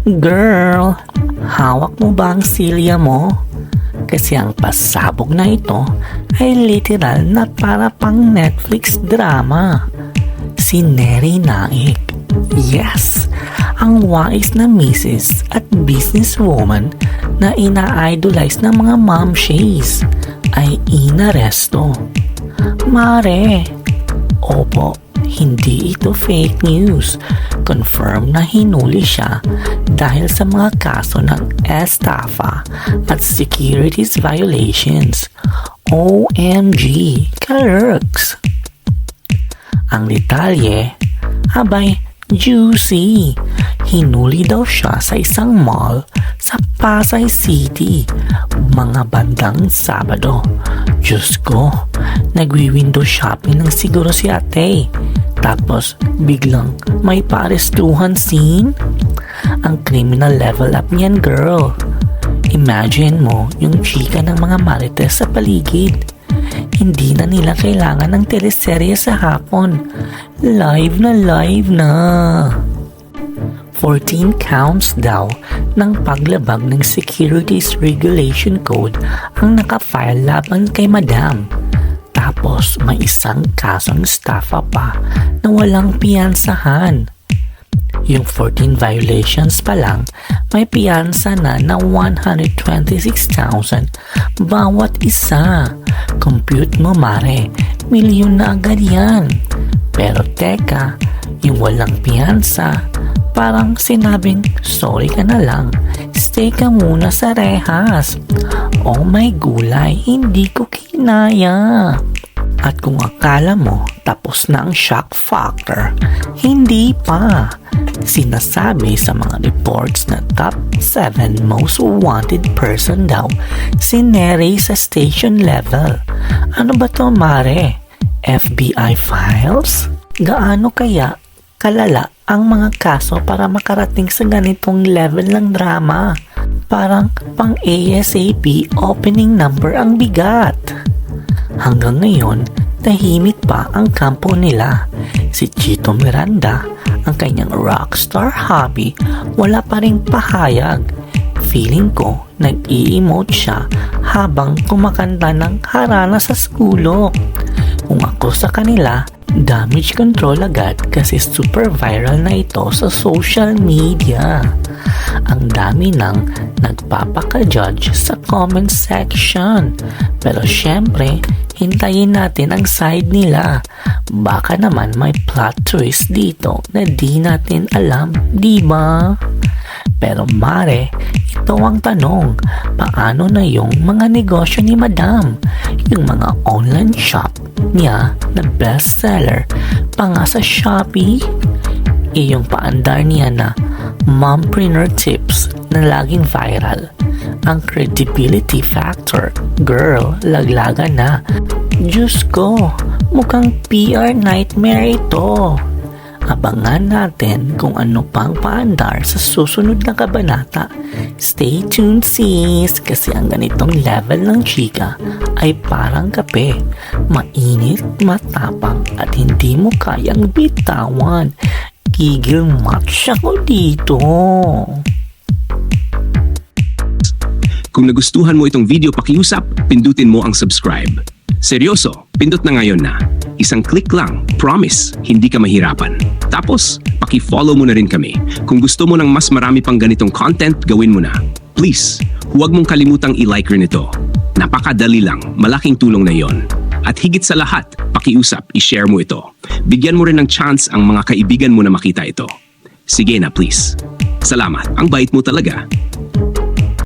Girl, hawak mo ba ang silya mo? Kasi ang pasabog na ito ay literal na para pang Netflix drama. Si Neri Naik. Yes, ang wais na misis at businesswoman na ina-idolize ng mga momshies ay inaresto. Mare, opo, hindi ito fake news. Confirm na hinuli siya dahil sa mga kaso ng estafa at securities violations. OMG, kalurks! Ang detalye, abay, juicy. Hinuli daw siya sa isang mall sa Pasay City, mga bandang Sabado. Diyos ko, nagwi-window shopping ng siguro si ate. Tapos biglang may paarestuhan scene. Ang criminal level up niyan, girl. Imagine mo yung chika ng mga marites sa paligid. Hindi na nila kailangan ng teleserye sa hapon. Live na. 14 counts daw ng paglabag ng Securities Regulation Code ang nakafile laban kay Madam. Tapos may isang kasong estafa pa na walang piyansahan. Yung 14 violations pa lang, may piyansa na 126,000 bawat isa. Compute mo mare, milyon na agad yan. Pero teka, yung walang piyansa, parang sinabing sorry ka na lang, stay ka muna sa rehas. Oh my gulay, hindi ko kinaya. At kung akala mo tapos na ang shock factor, hindi pa. Sinasabi sa mga reports na top 7 most wanted person daw si Neri sa station level. Ano ba to mare? FBI files? Gaano kaya kalala ang mga kaso para makarating sa ganitong level ng drama? Parang pang ASAP opening number ang bigat. Hanggang ngayon, tahimik pa ang kampo nila. Si Chito Miranda, ang kanyang rockstar hobby, wala pa ring pahayag. Feeling ko, nag-i-emote siya habang kumakanta ng harana sa skulok. Kung ako sa kanila, damage control agad kasi super viral na ito sa social media. Ang dami nang nagpapaka-judge sa comment section. Pero syempre, hintayin natin ang side nila. Baka naman may plot twist dito na di natin alam, di ba? Pero mare, ito ang tanong, paano na yung mga negosyo ni Madam? Yung mga online shop niya na bestseller pa nga sa Shopee? Yung paandar niya na mompreneur tips na laging viral. Ang credibility factor, girl, laglagan na. Diyos ko, mukhang PR nightmare ito. Abangan natin kung ano pang paandar sa susunod na kabanata. Stay tuned sis, kasi ang ganitong level ng chika ay parang kape. Mainit, matapang at hindi mo kayang bitawan. Gigil match ako dito. Kung nagustuhan mo itong video, pakiusap, pindutin mo ang subscribe. Seryoso, pindot na ngayon na. Isang click lang, promise, hindi ka mahirapan. Tapos, paki-follow mo na rin kami. Kung gusto mo ng mas marami pang ganitong content, gawin mo na. Please, huwag mong kalimutang i-like rin ito. Napakadali lang, malaking tulong na yon. At higit sa lahat, pakiusap, i-share mo ito. Bigyan mo rin ng chance ang mga kaibigan mo na makita ito. Sige na please. Salamat, ang bait mo talaga.